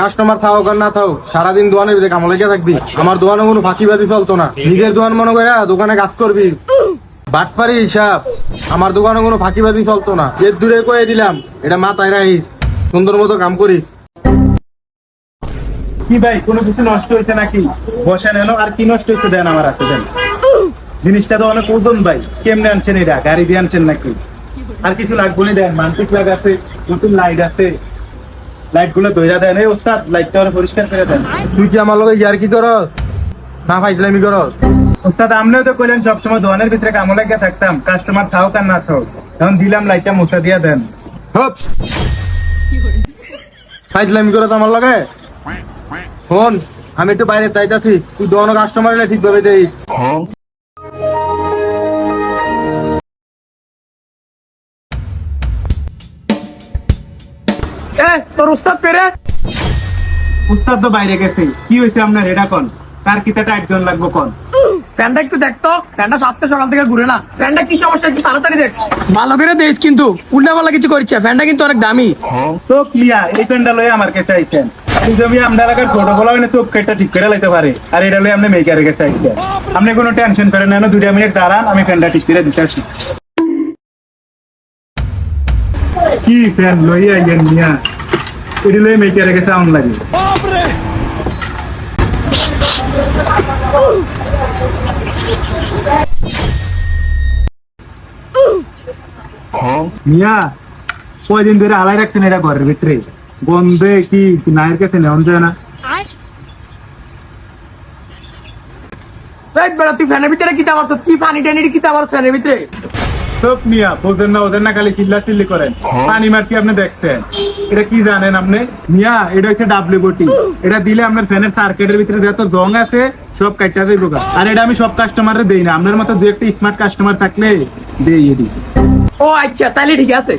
Customer থাও আর না থাও, সারাদিন দোকানের ভিতরে কামলা লেগে থাকবি। আমার দোকানে কোনো ফাঁকিবাজি চলতো না। নিজের দোকান মনে করে দোকানে কাজ করবি, বাটপারি হিসাব। আমার দোকানে কোনো ফাঁকিবাজি চলতো না। এর দূরে কয়ে দিলাম, এটা মাথায় রাখিস, সুন্দর মতো কাম করিস। কি ভাই, কোনো কিছু নষ্ট হয়েছে নাকি? বসেন এলো। আর কি নষ্ট হয়েছে দেন আমার হাতে দেন। জিনিসটা তো অনেক ওজন ভাই, কেমনে আনছেন এটা? গাড়ি দিয়ে আনছেন নাকি? আর কিছু লাগবে না দেন। মানসিক লাগ আছে, নতুন লাইট আছে, লাইট গুলো ধইরা দেন। এই ওস্তাদ, লাইটটা পরিষ্কার করে দেন। তুই কি আমার লগে ইয়ার কি করস না ফাইজলামি করস? ওস্তাদ আপনিও তো কইলেন সবসময় দোকানের ভিতরে কাম লাগিয়ে থাকতাম, কাস্টমার থাকুক আর না থাকুক। এখন দিলাম, লাইটটা মুছা দিয়া দেন। হপ, ফাইজলামি করস আমার লগে? শোন, আমি একটু বাইরে চাইতাছি, তুই দোকানে কাস্টমার এলে ঠিকভাবে দেই। তোর উস্তাদ পেরে উস্তাদ তো বাইরে গেছে। কি হয়েছে আপনার এটা কোন? কার কিতাটা একজন লাগবো কোন? ফ্যানটা একটু দেখতো, ফ্যানটা আজকে সকাল থেকে ঘুরে না। ফ্যানটা কি সমস্যা একটু তাড়াতাড়ি দেখ। ভালো করে দেখ কিন্তু উল্টা পাল্লা কিছু করছে। ফ্যানটা কিন্তু অনেক দামি। তো ক্লিয়া, এই ফ্যানটা লয়ে আমার কাছে আইছেন। আমি আমরা এলাকার ছোট বলা মানে চোখ কেটটা ঠিক করে লাইতে পারে, আর এটা লয়ে আপনি মেকারের কাছে আইছেন। আপনি কোনো টেনশন করেন না, 2 মিনিট দাঁড়ান, আমি ফ্যানটা ঠিক করে দিতে আসি। কি ফ্যান লই আইয়েন মিয়া, এটা লয়ে মেকারের কাছে আউন লাগে। মিয়া কয়দিন ধরে হালাই রাখছেন এটা ঘরের ভিতরে? গন্ধে কি নায়ের কাছে নেওয়া যায় না? বেড়া তুই ফ্যানের ভিতরে কি তামার? কি পানি টানি কি তামার ফ্যানের ভিতরে? সব মিয়া বোঝেন না, ওদের না খালি চিল্লা চিল্লি করেন। পানি মারছি আপনি দেখছেন? এটা কি জানেন আপনি? মিয়া এটা হচ্ছে WBT। এটা দিলে আপনার ফ্যানের সার্কিটের ভিতরে যত জং আছে সব কাটটা যাইব। আর এটা আমি সব কাস্টমারে দেই না, আপনার মতো 2-1টা স্মার্ট কাস্টমার থাকলে দেই এটি। ও আচ্ছা, তাহলে ঠিক আছে।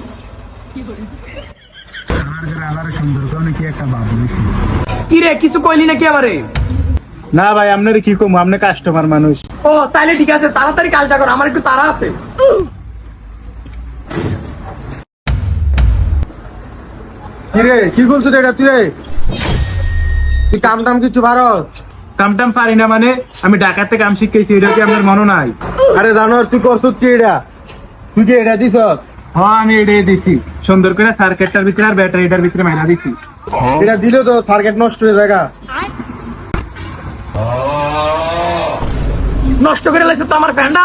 কি রে, কিছু কইলি নাকি আমারে? না ভাই, আপনার কি কম, আপনি কাস্টমার মানুষ। ও তাহলে ঠিক আছে, তাড়াতাড়ি কাজটা কর, আমার একটু তাড়া আছে। কিরে কি করছো এটা? তুই কাম টাম কিছু পারস? কামটাম পারি না মানে? আমি ঢাকাতে কাম শিখেছি, এটা কি আপনার মনে নাই? আরে জানো তুই করছ কি এটা? তুই কি এটা দিছ? হ্যাঁ আমি এটাই দিছি, সুন্দর করে সার্কিটটার ভিতরে আর ব্যাটারিটার ভিতরে মাইনা দিছি। এটা দিলে তো সার্কিট নষ্ট হয়ে যায়। নষ্ট করে লাগছে তো আমার ফ্যানটা।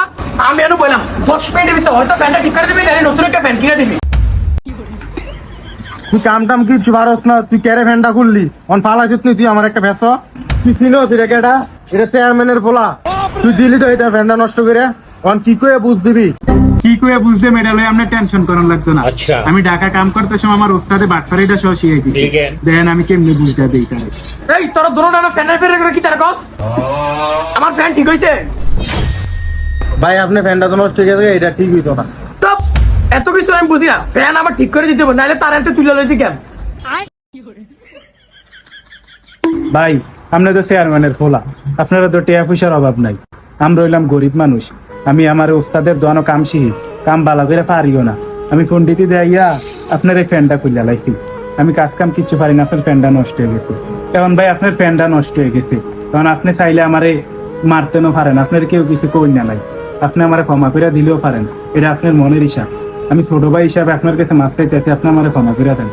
আমি এনে বললাম 10 মিনিটের ভিতরে হয়তো ফ্যানটা ঠিক করে দিবি, না নতুন একটা ফ্যান কিনে দিবি। তুই কাম টাম কিছু পারস না, তুই ক্যারে ফ্যানটা খুললি অন ফালাইছিস তুই আমার একটা ভেস। তুই চিনোস এটা কেটা? এটা চেয়ারম্যানের পোলা। তুই দিলি তো এটা ফ্যানটা নষ্ট করে। অন কি করে বুঝ দিবি? কি করে বুঝতে মেডালে আপনি টেনশন করার লাগতো না। আমি ঢাকা কাম করতে সময় আমার ওস্তাদে বাটপারিটা সহ শিখে দিছি। দেখেন আমি কেমনে বুঝটা দিই তারে। এই তোরা দুটোটা না ফ্যানের ফেরে করে কি তার কস? আমার ফ্যান ঠিক হইছে? ভাই আপনি ফ্যানটা তো নষ্ট হয়ে গেছে, এটা ঠিক হইতো না। তো এত কিছু আমি বুঝি না। ফ্যান আমার ঠিক করে দিতে হবে, নাহলে তার এতে তুলে লইছি কেন? ভাই আপনি তো চেয়ারম্যানের ফোলা, আপনারা তো টিয়া পয়সার অভাব নাই। আমরা হইলাম গরিব মানুষ। আমি আমার ওস্তাদের দোয়ানো কাম শিখি, কাম ভালো করে পারিও না। আমি ফোন দিতে দেয়া আপনার এই ফ্যানটা খুলে লাইছি। আমি কাজ কাম কিচ্ছু পারি না, আপনার ফ্যানটা নষ্ট হয়ে গেছে। এখন ভাই আপনার ফ্যানটা নষ্ট হয়ে গেছে, তখন আপনি চাইলে আমারে মারতেনও পারেন, আপনার কেউ কিছু কই না নাই। আপনি আমারে ক্ষমা করে দিলেও পারেন, এটা আপনার মনের হিসাব। আমি ছোট ভাই হিসাবে আপনার কাছে মাফ চাইতেছি, আপনি আমারে ক্ষমা করে দেন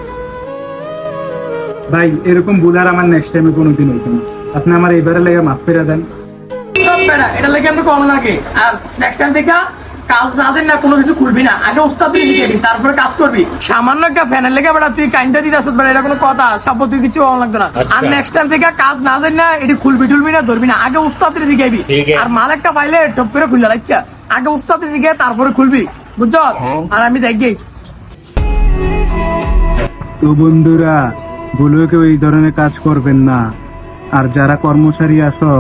ভাই। এরকম ভুল আর আমার নেক্সট টাইমে কোনোদিন হইতো না। আপনি আমার এইবারে লেগে মাফ করে দেন। সব বেড়া এটা লেগে আমি কম লাগে। আর নেক্সট টাইম থেকে কাজ না দেন না, কোনো কিছু খুলবি না। আগে উস্তাদ তুই লিখে দিবি, তারপরে কাজ করবি। সামান্য একটা ফ্যানের লেগে বেড়া তুই কাইন্ডা দিতে আসত বেড়া, এটা কোনো কথা? সাপোর্ট তুই কিছু ভালো লাগতো না। আর নেক্সট টাইম থেকে কাজ না দেন না, এটি খুলবি টুলবি না, ধরবি না। আগে উস্তাদ লিখাইবি। আর মাল একটা পাইলে টপ করে খুলে লাগছে, আগে উস্তাদ লিখে তারপরে খুলবি, বুঝছ? আর আমি দেখি তো বন্ধুরা, বলেও কেউ এই ধরনের কাজ করবেন না। আর যারা কর্মচারী আছো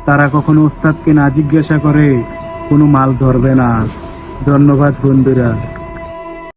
তারা কখনো ওস্তাদকে না জিজ্ঞাসা করে কোনো মাল ধরবে না। ধন্যবাদ বন্ধুরা।